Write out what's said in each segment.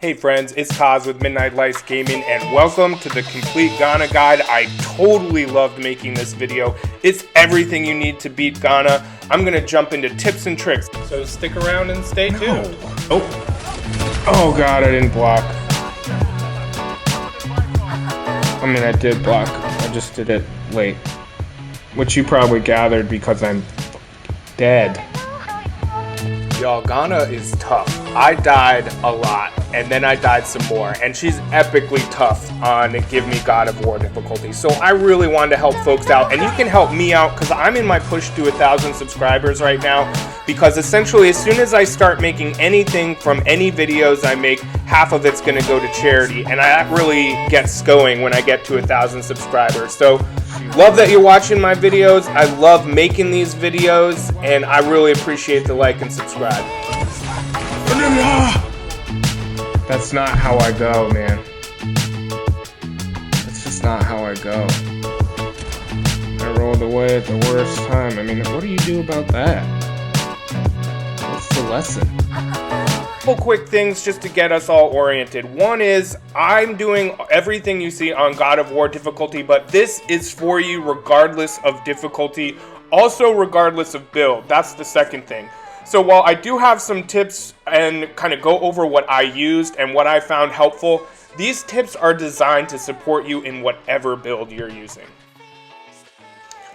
Hey friends, it's Kaz with Midnight Lights Gaming and welcome to the complete Ghana guide. I totally loved making this video. It's everything you need to beat Ghana. I'm gonna jump into tips and tricks, so stick around and stay tuned. Oh god, I didn't block. I mean, I did block. I just did it late, which you probably gathered because I'm dead. Y'all, Ghana is tough. I died a lot, and then I died some more, and she's epically tough on Give Me God of War difficulty. So I really wanted to help folks out, and you can help me out because I'm in my push to 1,000 subscribers right now, because essentially as soon as I start making anything from any videos I make, half of it's gonna go to charity, and that really gets going when I get to 1,000 subscribers. So love that you're watching my videos. I love making these videos, and I really appreciate the like and subscribe. That's not how I go, man. That's just not how I go. I rolled away at the worst time. I mean, what do you do about that? What's the lesson? Couple quick things just to get us all oriented. One is I'm doing everything you see on God of War difficulty, but this is for you regardless of difficulty, also regardless of build. That's the second thing. So while I do have some tips and kind of go over what I used and what I found helpful, these tips are designed to support you in whatever build you're using.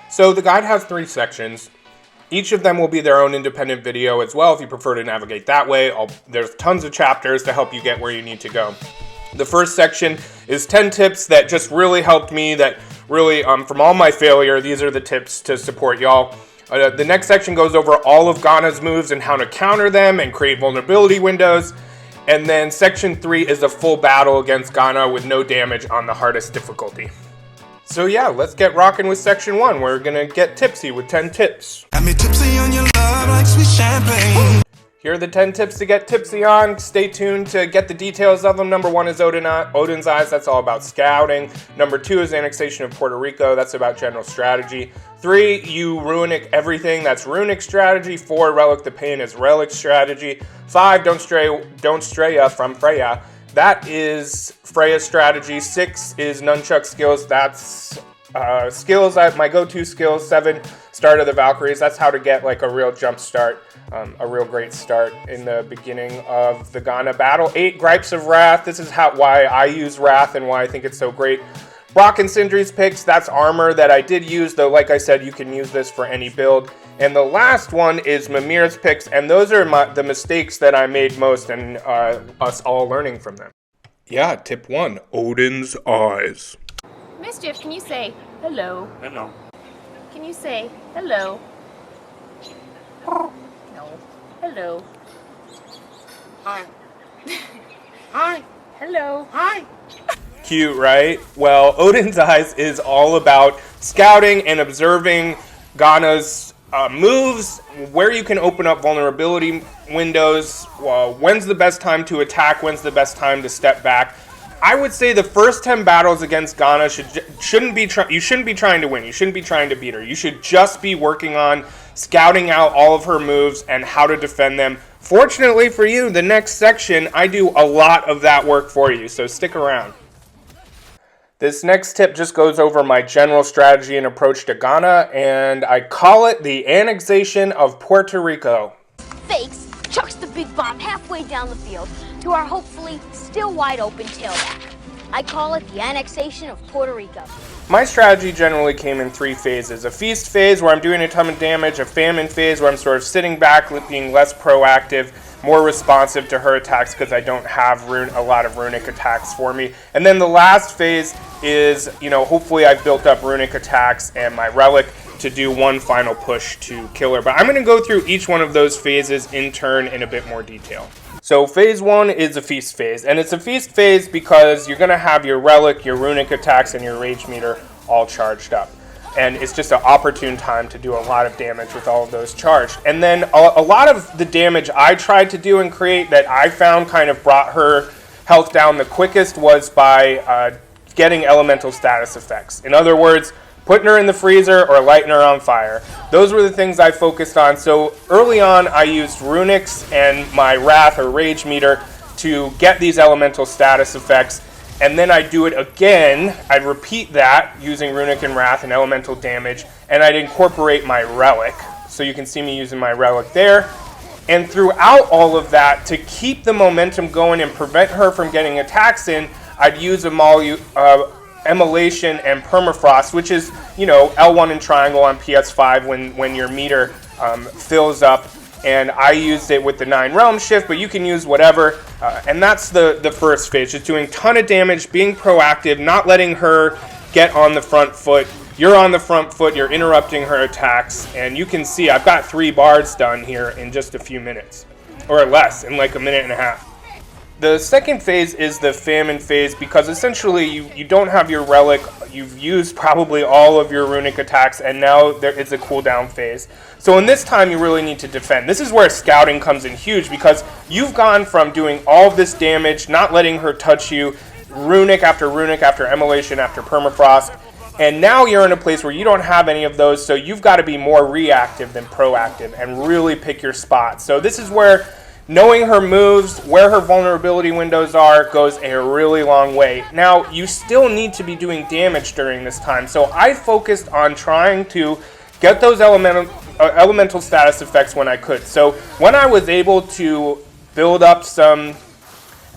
So the guide has 3 sections. Each of them will be their own independent video as well if you prefer to navigate that way. There's tons of chapters to help you get where you need to go. The first section is 10 tips that just really helped me, that really, from all my failure, these are the tips to support y'all. The next section goes over all of Ghana's moves and how to counter them and create vulnerability windows. And then section 3 is a full battle against Ghana with no damage on the hardest difficulty. So yeah, let's get rocking with section 1. We're gonna get tipsy with 10 tips. Got me tipsy on your love like sweet champagne. Here are the 10 tips to get tipsy on. Stay tuned to get the details of them. Number 1 is Odin's Eyes. That's all about scouting. Number 2 is Annexation of Puerto Rico. That's about general strategy. 3, you Ruinic Everything. That's Runic strategy. 4, Relic the Pain is Relic strategy. 5, Don't Stray from Freya. That is Freya's strategy. 6 is Nunchuck skills. That's skills, my go-to skills. 7, Start of the Valkyries. That's how to get like a real jump start, a real great start in the beginning of the Ghana battle. 8, Gripes of Wrath. This is why I use Wrath and why I think it's so great. Brok and Sindri's picks. That's armor that I did use, though like I said, you can use this for any build. And the last one is Mimir's picks, and those are the mistakes that I made most, and us all learning from them. Yeah, tip 1, Odin's Eyes. Mischief, can you say hello? Hello. Can you say hello? No. Hello. Hi. Hi. Hello. Hi. Cute, right? Well, Odin's Eyes is all about scouting and observing Ghana's moves, where you can open up vulnerability windows, when's the best time to attack, when's the best time to step back. I would say the first 10 battles against Ghana you shouldn't be trying to win. You shouldn't be trying to beat her. You should just be working on scouting out all of her moves and how to defend them. Fortunately for you, the next section, I do a lot of that work for you, so stick around. This next tip just goes over my general strategy and approach to Ghana, and I call it the Annexation of Puerto Rico. Fakes chucks the big bomb halfway down the field to our hopefully still wide open tailback. I call it the Annexation of Puerto Rico. My strategy generally came in 3 phases. A feast phase where I'm doing a ton of damage, a famine phase where I'm sort of sitting back, being less proactive, more responsive to her attacks because I don't have a lot of runic attacks for me. And then the last phase is, hopefully I've built up runic attacks and my relic to do one final push to kill her. But I'm going to go through each one of those phases in turn in a bit more detail. So phase 1 is a feast phase, and it's a feast phase because you're going to have your relic, your runic attacks, and your rage meter all charged up. And it's just an opportune time to do a lot of damage with all of those charged. And then a lot of the damage I tried to do and create that I found kind of brought her health down the quickest was by getting elemental status effects. In other words, putting her in the freezer or lighting her on fire. Those were the things I focused on. So early on, I used runics and my wrath or rage meter to get these elemental status effects, and then I'd do it again. I'd repeat that using Runic and Wrath and elemental damage, and I'd incorporate my relic. So you can see me using my relic there. And throughout all of that, to keep the momentum going and prevent her from getting attacks in, I'd use Immolation and Permafrost, which is, you know, L1 and triangle on PS5 when your meter fills up. And I used it with the 9 Realm Shift, but you can use whatever. And that's the first phase, just doing a ton of damage, being proactive, not letting her get on the front foot. You're on the front foot, you're interrupting her attacks, and you can see I've got 3 bars done here in just a few minutes, or less, in like a minute and a half. The second phase is the famine phase, because essentially you don't have your relic, you've used probably all of your runic attacks, and now it's a cooldown phase. So in this time you really need to defend. This is where scouting comes in huge, because you've gone from doing all of this damage, not letting her touch you, runic after immolation after permafrost, and now you're in a place where you don't have any of those, so you've got to be more reactive than proactive and really pick your spots. So this is where knowing her moves, where her vulnerability windows are, goes a really long way. Now, you still need to be doing damage during this time, so I focused on trying to get those elemental status effects when I could. So when I was able to build up some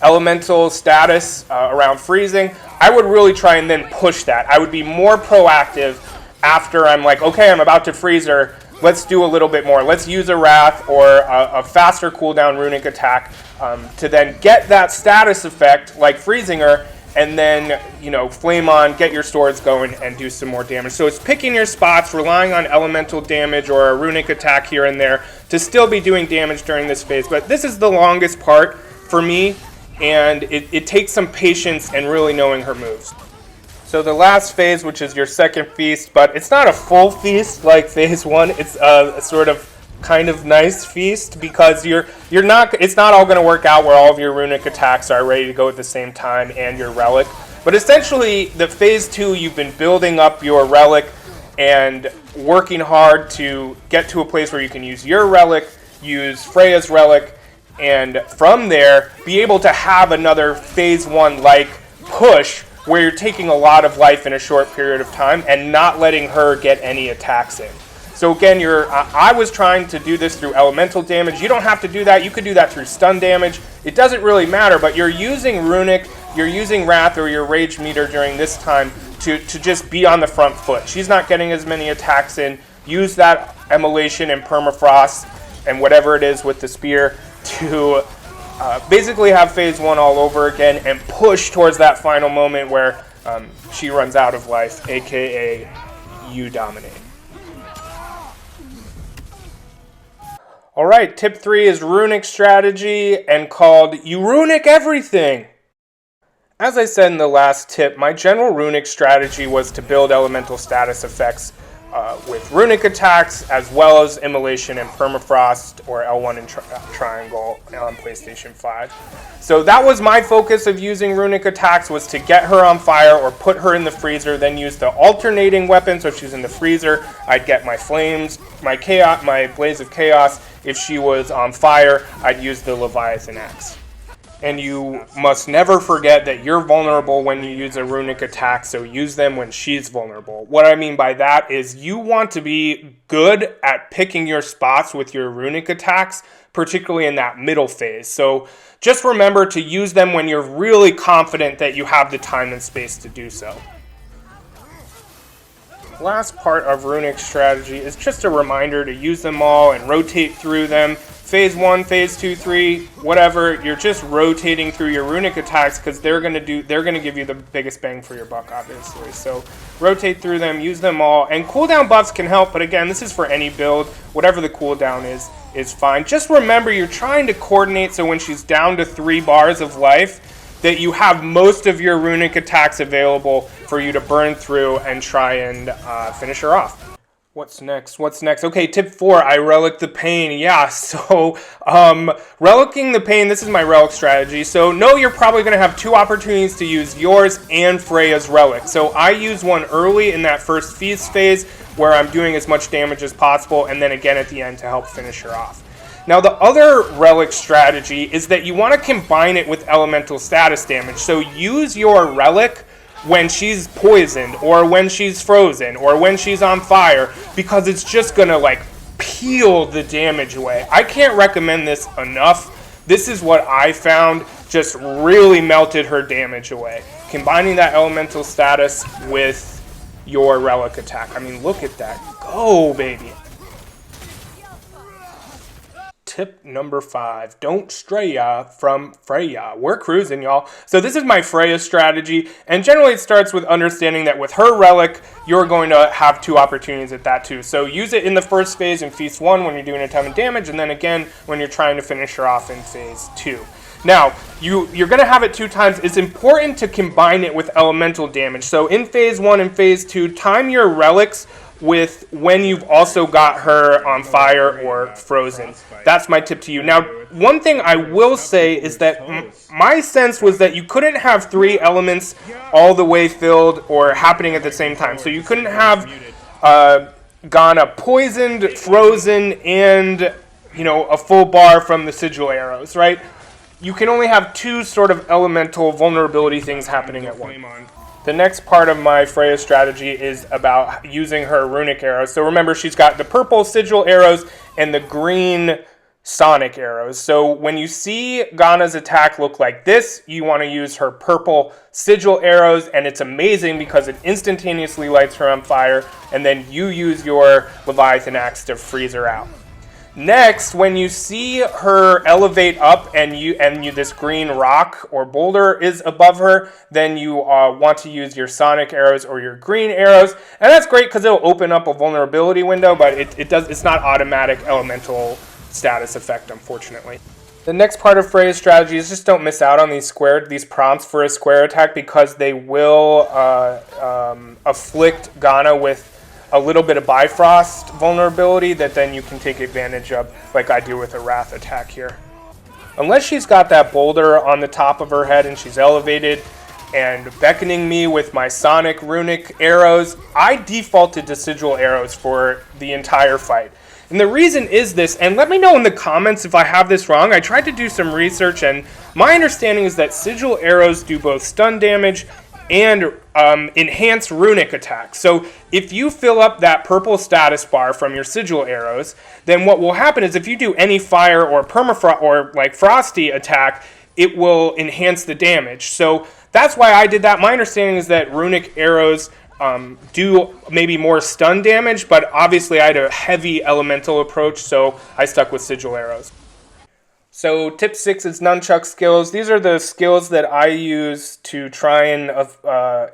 elemental status around freezing, I would really try and then push that. I would be more proactive after I'm like, okay, I'm about to freeze her, let's do a little bit more. Let's use a Wrath or a faster cooldown runic attack to then get that status effect, like freezing her, and then, you know, flame on, get your swords going, and do some more damage. So it's picking your spots, relying on elemental damage or a runic attack here and there to still be doing damage during this phase. But this is the longest part for me, and it takes some patience and really knowing her moves. So the last phase, which is your second feast, but it's not a full feast like phase 1. It's a sort of kind of nice feast, because it's not all going to work out where all of your runic attacks are ready to go at the same time and your relic. But essentially, the phase 2, you've been building up your relic and working hard to get to a place where you can use your relic, use Freya's relic, and from there, be able to have another phase 1 like push where you're taking a lot of life in a short period of time and not letting her get any attacks in. So again, I was trying to do this through elemental damage. You don't have to do that. You could do that through stun damage. It doesn't really matter, but you're using runic, you're using Wrath or your rage meter during this time to just be on the front foot. She's not getting as many attacks in. Use that immolation and permafrost and whatever it is with the spear to basically have phase 1 all over again and push towards that final moment where she runs out of life, aka you dominate. Alright, tip 3 is runic strategy and called You Ruinic Everything. As I said in the last tip, my general runic strategy was to build elemental status effects with runic attacks, as well as immolation and permafrost or L1 and triangle on PlayStation 5. So that was my focus of using runic attacks, was to get her on fire or put her in the freezer, then use the alternating weapon. So if she's in the freezer, I'd get my flames, my chaos, my blaze of chaos. If she was on fire, I'd use the Leviathan axe. And you must never forget that you're vulnerable when you use a runic attack, so use them when she's vulnerable. What I mean by that is you want to be good at picking your spots with your runic attacks, particularly in that middle phase. So just remember to use them when you're really confident that you have the time and space to do so. Last part of runic strategy is just a reminder to use them all and rotate through them. Phase 1, phase 2, 3, whatever, you're just rotating through your runic attacks because they're gonna give you the biggest bang for your buck, obviously. So rotate through them, use them all, and cooldown buffs can help, but again, this is for any build. Whatever the cooldown is fine. Just remember you're trying to coordinate so when she's down to 3 bars of life, that you have most of your runic attacks available for you to burn through and try and finish her off. What's next? Okay, tip 4, I Relic the Pain. Yeah, so Relicing the Pain, this is my relic strategy. So know you're probably going to have 2 opportunities to use yours and Freya's relic. So I use one early in that first feast phase where I'm doing as much damage as possible, and then again at the end to help finish her off. Now the other relic strategy is that you want to combine it with elemental status damage. So use your relic when she's poisoned, or when she's frozen, or when she's on fire, because it's just gonna like peel the damage away. I can't recommend this enough. This is what I found just really melted her damage away. Combining that elemental status with your relic attack. I mean, look at that. Go, baby. Tip number 5, don't stray from Freya. We're cruising, y'all. So this is my Freya strategy, and generally it starts with understanding that with her relic, you're going to have 2 opportunities at that too. So use it in the first phase in Feast 1 when you're doing a ton of damage, and then again when you're trying to finish her off in Phase 2. Now, you're going to have it 2 times. It's important to combine it with elemental damage. So in Phase 1 and Phase 2, time your relics with when you've also got her on fire or frozen. That's my tip to you. Now, one thing I will say is that my sense was that you couldn't have 3 elements all the way filled or happening at the same time. So you couldn't have Ghana poisoned, frozen, and, you know, a full bar from the sigil arrows, right? You can only have 2 sort of elemental vulnerability things happening at once. The next part of my Freya strategy is about using her runic arrows. So remember, she's got the purple sigil arrows and the green sonic arrows. So when you see Ghana's attack look like this, you want to use her purple sigil arrows, and it's amazing because it instantaneously lights her on fire, and then you use your Leviathan axe to freeze her out. Next, when you see her elevate up and this green rock or boulder is above her, then you want to use your sonic arrows or your green arrows, and that's great because it'll open up a vulnerability window, but it's not automatic elemental status effect, unfortunately. The next part of Freya's strategy is just don't miss out on these prompts for a square attack, because they will afflict Ghana with a little bit of Bifrost vulnerability that then you can take advantage of, like I do with a Wrath attack here. Unless she's got that boulder on the top of her head and she's elevated and beckoning me with my sonic runic arrows, I defaulted to sigil arrows for the entire fight. And the reason is this, and let me know in the comments if I have this wrong. I tried to do some research, and my understanding is that sigil arrows do both stun damage and enhance runic attacks. So if you fill up that purple status bar from your sigil arrows, then what will happen is if you do any fire or permafrost or like frosty attack, it will enhance the damage. So that's why I did that. My understanding is that runic arrows do maybe more stun damage, but obviously I had a heavy elemental approach, so I stuck with sigil arrows. So tip 6 is nunchuck skills. These are the skills that I use to try and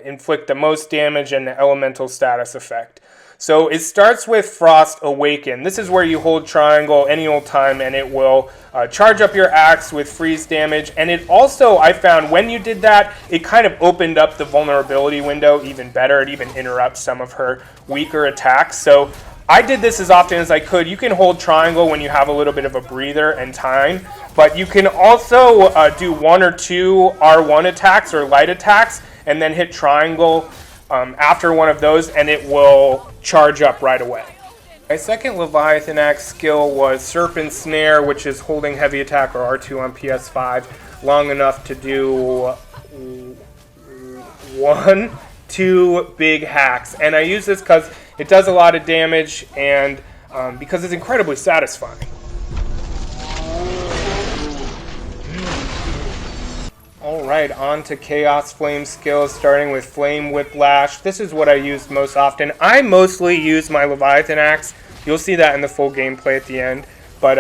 inflict the most damage and the elemental status effect. So it starts with Frost Awaken. This is where you hold triangle any old time and it will charge up your axe with freeze damage. And it also, I found when you did that, it kind of opened up the vulnerability window even better. It even interrupts some of her weaker attacks. So I did this as often as I could. You can hold triangle when you have a little bit of a breather and time, but you can also do 1 or 2 R1 attacks or light attacks and then hit triangle after one of those, and it will charge up right away. My second Leviathan Axe skill was Serpent Snare, which is holding heavy attack or R2 on PS5 long enough to do 1, 2 big hacks. And I use this because it does a lot of damage and because it's incredibly satisfying. Alright, on to Chaos Flame skills, starting with Flame Whiplash. This is what I use most often. I mostly use my Leviathan Axe. You'll see that in the full gameplay at the end. But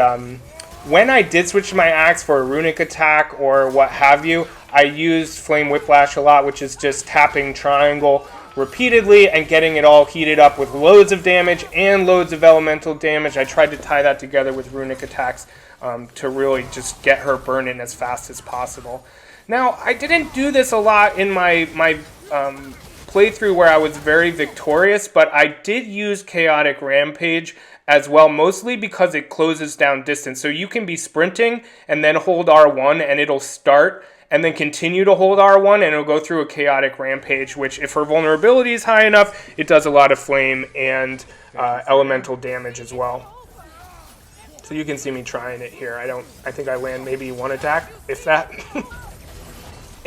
when I did switch to my axe for a runic attack or what have you, I used Flame Whiplash a lot, which is just tapping triangle repeatedly and getting it all heated up with loads of damage and loads of elemental damage. I tried to tie that together with runic attacks to really just get her burning as fast as possible. Now, I didn't do this a lot in my playthrough where I was very victorious, but I did use Chaotic Rampage as well, mostly because it closes down distance. So you can be sprinting and then hold R1 and it'll start, and then continue to hold R1 and it'll go through a Chaotic Rampage, which if her vulnerability is high enough, it does a lot of flame and elemental damage as well. So you can see me trying it here. I think I land maybe one attack, if that.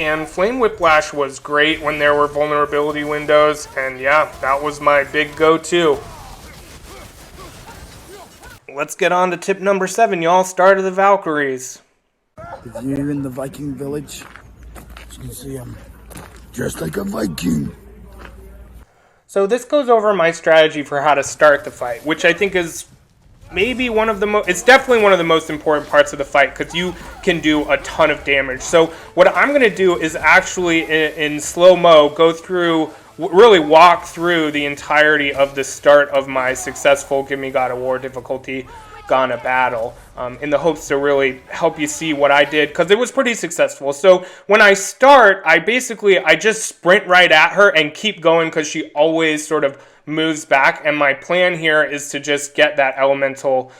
And Flame Whiplash was great when there were vulnerability windows, and yeah, that was my big go-to. Let's get on to tip number 7, y'all. Start of the Valkyries. If you're in the Viking village, you can see I'm dressed like a Viking. So this goes over my strategy for how to start the fight, which I think is maybe one of the it's definitely one of the most important parts of the fight, because you can do a ton of damage. So what I'm going to do is actually in slow-mo go through, really walk through the entirety of the start of my successful Give Me God of War difficulty Ghana battle, in the hopes to really help you see what I did, because it was pretty successful. So when I start, I just sprint right at her and keep going, because she always sort of moves back, and my plan here is to just get that elemental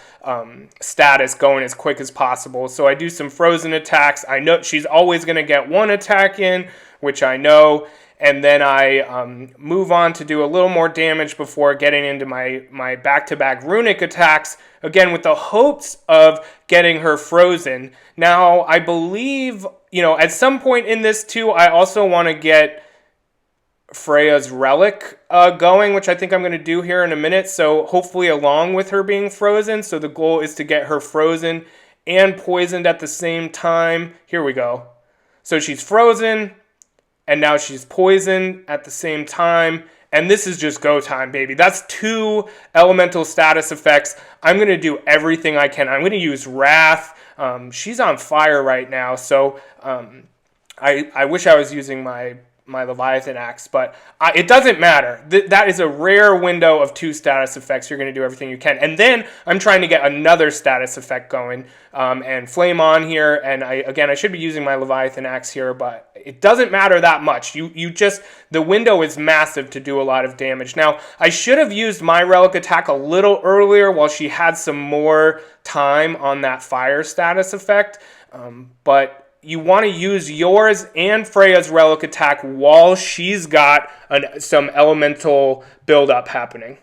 status going as quick as possible. So I do some frozen attacks. I know she's always going to get one attack in, which I know, and then I move on to do a little more damage before getting into my back-to-back runic attacks, again with the hopes of getting her frozen. Now, I believe, at some point in this too, I also want to get Freya's Relic going, which I think I'm going to do here in a minute, so hopefully along with her being frozen. So the goal is to get her frozen and poisoned at the same time. Here we go. So she's frozen, and now she's poisoned at the same time. And this is just go time, baby. That's 2 elemental status effects. I'm going to do everything I can. I'm going to use Wrath. She's on fire right now, so I wish I was using my Leviathan Axe, but it doesn't matter. That is a rare window of 2 status effects. You're going to do everything you can. And then I'm trying to get another status effect going, and Flame on here. And I should be using my Leviathan Axe here, but it doesn't matter that much. The window is massive to do a lot of damage. Now, I should have used my Relic attack a little earlier while she had some more time on that fire status effect, but you want to use yours and Freya's Relic attack while she's got some elemental buildup happening.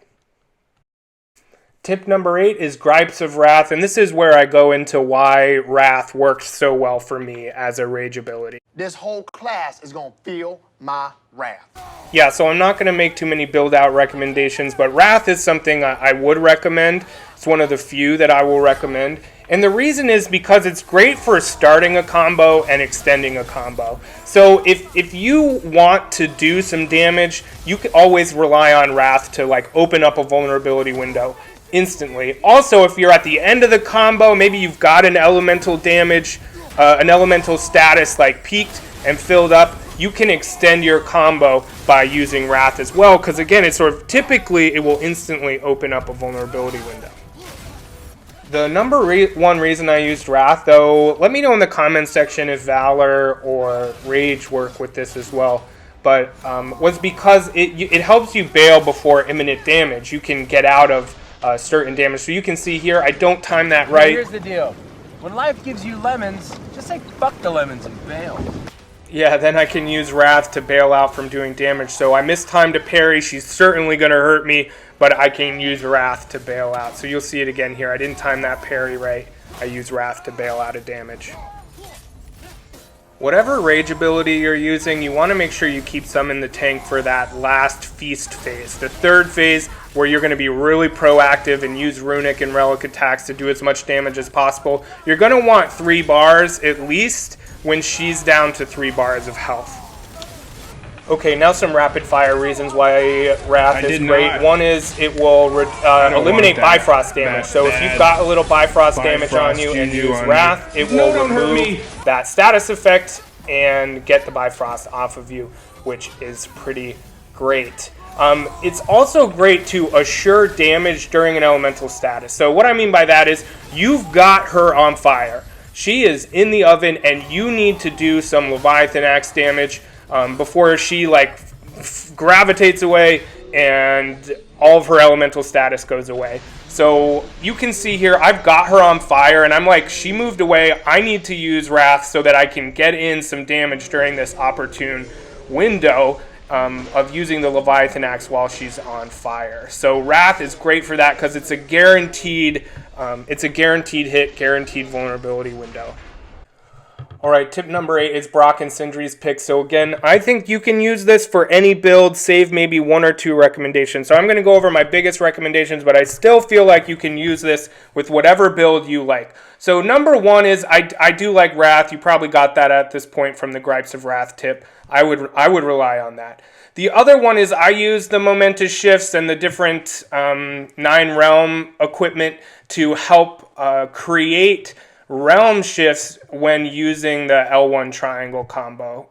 Tip number 8 is Gripes of Wrath, and this is where I go into why Wrath worked so well for me as a rage ability. This whole class is going to feel my wrath. Yeah, so I'm not going to make too many build-out recommendations, but Wrath is something I would recommend. It's one of the few that I will recommend. And the reason is because it's great for starting a combo and extending a combo. So if you want to do some damage, you can always rely on Wrath to open up a vulnerability window instantly. Also, if you're at the end of the combo, maybe you've got an elemental damage, an elemental status peaked and filled up, you can extend your combo by using Wrath as well, because again, it's typically it will instantly open up a vulnerability window. The number 1 reason I used Wrath, though, let me know in the comments section if Valor or Rage work with this as well, but was because it helps you bail before imminent damage. You can get out of certain damage. So you can see here, I don't time that right. Here's the deal. When life gives you lemons, just say fuck the lemons and bail. Yeah, then I can use Wrath to bail out from doing damage. So I mistimed a parry. She's certainly going to hurt me, but I can use Wrath to bail out. So you'll see it again here. I didn't time that parry right. I use Wrath to bail out of damage. Whatever rage ability you're using, you want to make sure you keep some in the tank for that last feast phase. The 3rd phase, where you're going to be really proactive and use runic and relic attacks to do as much damage as possible. You're going to want 3 bars at least when she's down to 3 bars of health. Okay, now some rapid fire reasons why Wrath is great. One is it will eliminate Bifrost damage. So if you've got a little Bifrost damage on you and use Wrath, it will remove that status effect and get the Bifrost off of you, which is pretty great. It's also great to assure damage during an elemental status. So what I mean by that is you've got her on fire. She is in the oven and you need to do some Leviathan Axe damage before she gravitates away and all of her elemental status goes away. So you can see here, I've got her on fire and I'm she moved away. I need to use Wrath so that I can get in some damage during this opportune window of using the Leviathan Axe while she's on fire. So Wrath is great for that because it's a guaranteed It's a guaranteed hit, guaranteed vulnerability window. All right, tip number 8 is Brok and Sindri's pick. So again, I think you can use this for any build, save maybe 1 or 2 recommendations. So I'm going to go over my biggest recommendations, but I still feel like you can use this with whatever build you like. So number 1 is I do like Wrath. You probably got that at this point from the Gripes of Wrath tip. I would rely on that. The other one is I use the momentous shifts and the different 9 realm equipment to help create realm shifts when using the L1 triangle combo.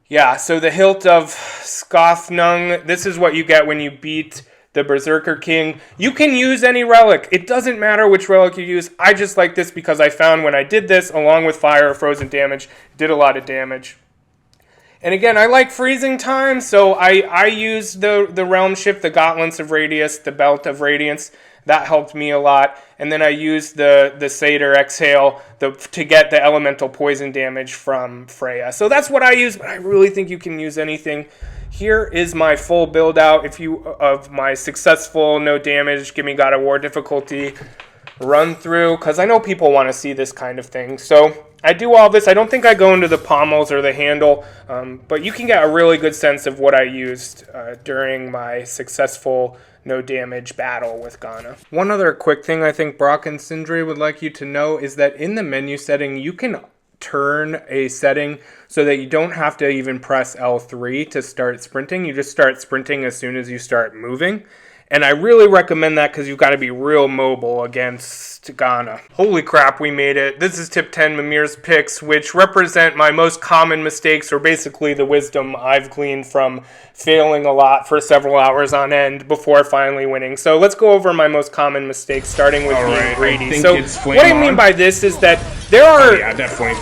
Yeah, so the hilt of Skothnung, this is what you get when you beat the Berserker King. You can use any relic. It doesn't matter which relic you use. I just like this because I found when I did this, along with fire or frozen damage, did a lot of damage. And again, I like freezing time, so I use the realm shift, the Gauntlets of Radius, the Belt of Radiance. That helped me a lot. And then I used the Satyr Exhale to get the elemental poison damage from Freya. So that's what I use, but I really think you can use anything. Here is my full build out of my successful no damage, give me God of War difficulty run through, because I know people want to see this kind of thing. So I do all this. I don't think I go into the pommels or the handle, but you can get a really good sense of what I used during my successful no damage battle with Ghana. One other quick thing I think Brok and Sindri would like you to know is that in the menu setting, you can turn a setting so that you don't have to even press L3 to start sprinting. You just start sprinting as soon as you start moving. And I really recommend that because you've got to be real mobile against Ghana. Holy crap, we made it. This is tip 10, Mimir's picks, which represent my most common mistakes, or basically the wisdom I've gleaned from failing a lot for several hours on end before finally winning. So let's go over my most common mistakes, starting with being greedy. So what I mean by this is that there are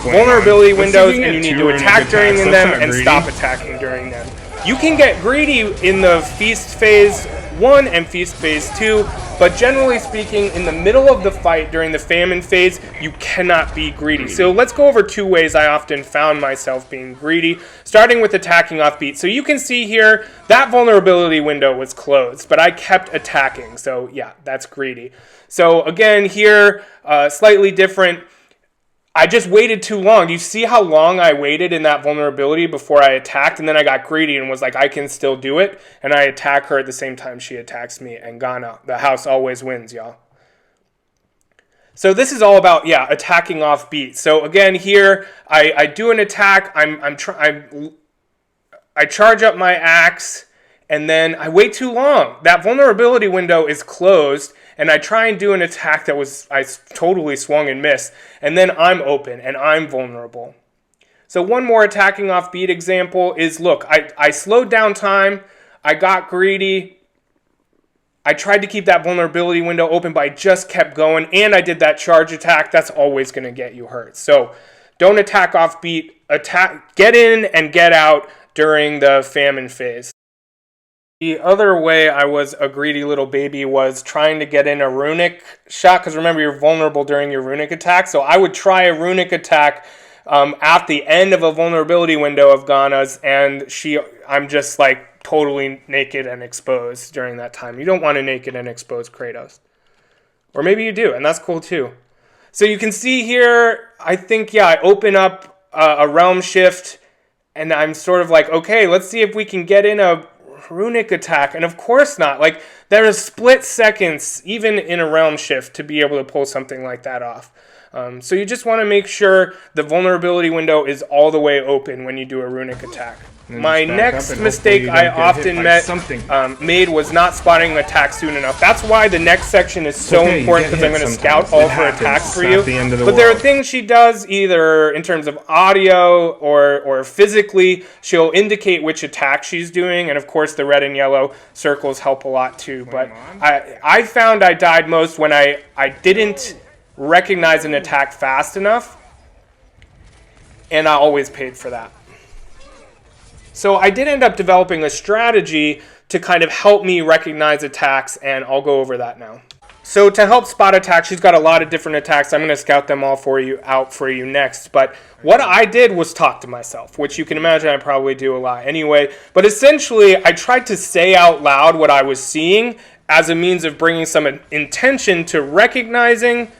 vulnerability windows and you need to attack during them and stop attacking during them. You can get greedy in the feast phase 1 and feast phase 2, but generally speaking, in the middle of the fight during the famine phase, you cannot be greedy. So let's go over 2 ways I often found myself being greedy, starting with attacking off beat. So you can see here, that vulnerability window was closed, but I kept attacking. So yeah, that's greedy. So again, here, slightly different. I just waited too long. You see how long I waited in that vulnerability before I attacked, and then I got greedy and was like, I can still do it, and I attack her at the same time she attacks me, and Ghana, the house always wins, y'all. So this is all about, yeah, attacking off beat. So again, here, I do an attack, I charge up my axe, and then I wait too long. That vulnerability window is closed, and I try and do an attack that I totally swung and missed, and then I'm open and I'm vulnerable. So one more attacking off beat example is, look, I slowed down time, I got greedy, I tried to keep that vulnerability window open, but I just kept going, and I did that charge attack. That's always going to get you hurt. So don't attack off beat, get in and get out during the famine phase. The other way I was a greedy little baby was trying to get in a runic shot, because remember, you're vulnerable during your runic attack. So I would try a runic attack at the end of a vulnerability window of Ghana's, and I'm just like totally naked and exposed during that time. You don't want to naked and expose Kratos. Or maybe you do, and that's cool too. So you can see here, I think, yeah, I open up a realm shift, and I'm sort of like, okay, let's see if we can get in a runic attack, and of course not. Like, there are split seconds even in a realm shift to be able to pull something like that off. So you just want to make sure the vulnerability window is all the way open when you do a runic attack. My next mistake I often made was not spotting an attack soon enough. That's why the next section is so important, because I'm going to scout all her attacks for you. But there are things she does, either in terms of audio or physically. She'll indicate which attack she's doing, and of course the red and yellow circles help a lot too. But I found I died most when I didn't recognize an attack fast enough, and I always paid for that. So I did end up developing a strategy to kind of help me recognize attacks, and I'll go over that now. So to help spot attacks, she's got a lot of different attacks. I'm going to scout them all out for you next. But what I did was talk to myself, which you can imagine I probably do a lot anyway. But essentially, I tried to say out loud what I was seeing as a means of bringing some intention to recognizing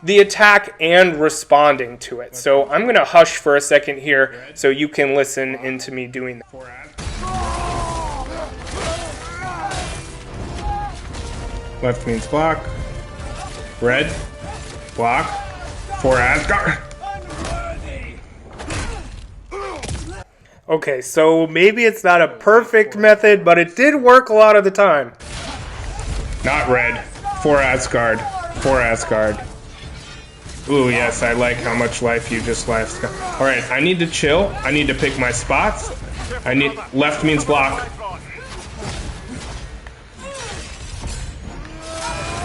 the attack and responding to it. So I'm going to hush for a second here so you can listen into me doing that. Left means block. Red, block. For Asgard. Okay, so maybe it's not a perfect method, but it did work a lot of the time. Not red. For Asgard. For Asgard. Ooh, yes, I like how much life you just left. Alright, I need to chill. I need to pick my spots. Left means block.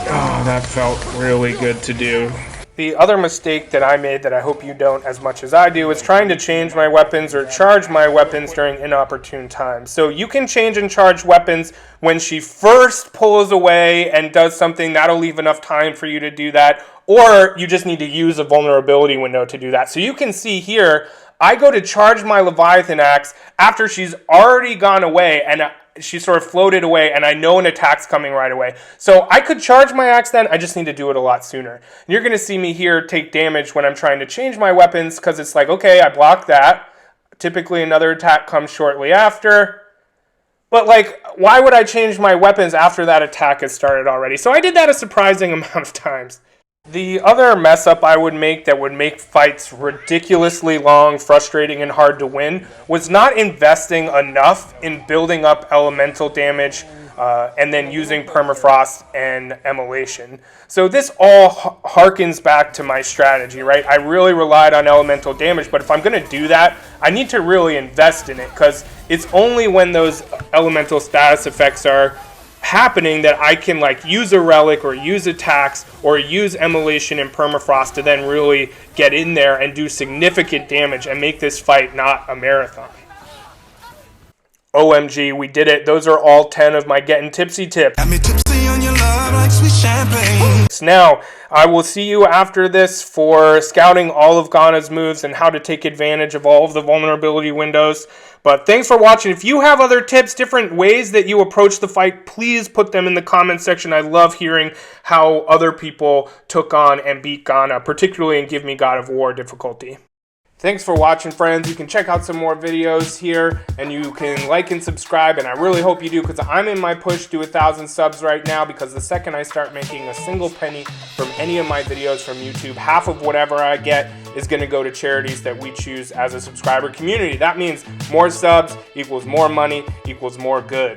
Oh, that felt really good to do. The other mistake that I made that I hope you don't as much as I do is trying to change my weapons or charge my weapons during inopportune times. So you can change and charge weapons when she first pulls away and does something. That'll leave enough time for you to do that. Or you just need to use a vulnerability window to do that. So you can see here, I go to charge my Leviathan axe after she's already gone away and she sort of floated away, and I know an attack's coming right away. So I could charge my axe then, I just need to do it a lot sooner. And you're going to see me here take damage when I'm trying to change my weapons, because it's like, okay, I blocked that. Typically another attack comes shortly after. But like, why would I change my weapons after that attack has started already? So I did that a surprising amount of times. The other mess up I would make that would make fights ridiculously long, frustrating, and hard to win was not investing enough in building up elemental damage and then using permafrost and immolation. So this all harkens back to my strategy, right? I really relied on elemental damage, but if I'm going to do that, I need to really invest in it, because it's only when those elemental status effects are happening that I can like use a relic or use attacks or use immolation and permafrost to then really get in there and do significant damage and make this fight not a marathon. OMG, we did it. Those are all 10 of my getting tipsy tips. Now, I will see you after this for scouting all of Ghana's moves and how to take advantage of all of the vulnerability windows. But thanks for watching. If you have other tips, different ways that you approach the fight, please put them in the comment section. I love hearing how other people took on and beat Ghana, particularly in Give Me God of War difficulty. Thanks for watching, friends. You can check out some more videos here, and you can like and subscribe, and I really hope you do, because I'm in my push to 1,000 subs right now, because the second I start making a single penny from any of my videos from YouTube, half of whatever I get is going to go to charities that we choose as a subscriber community. That means more subs equals more money equals more good.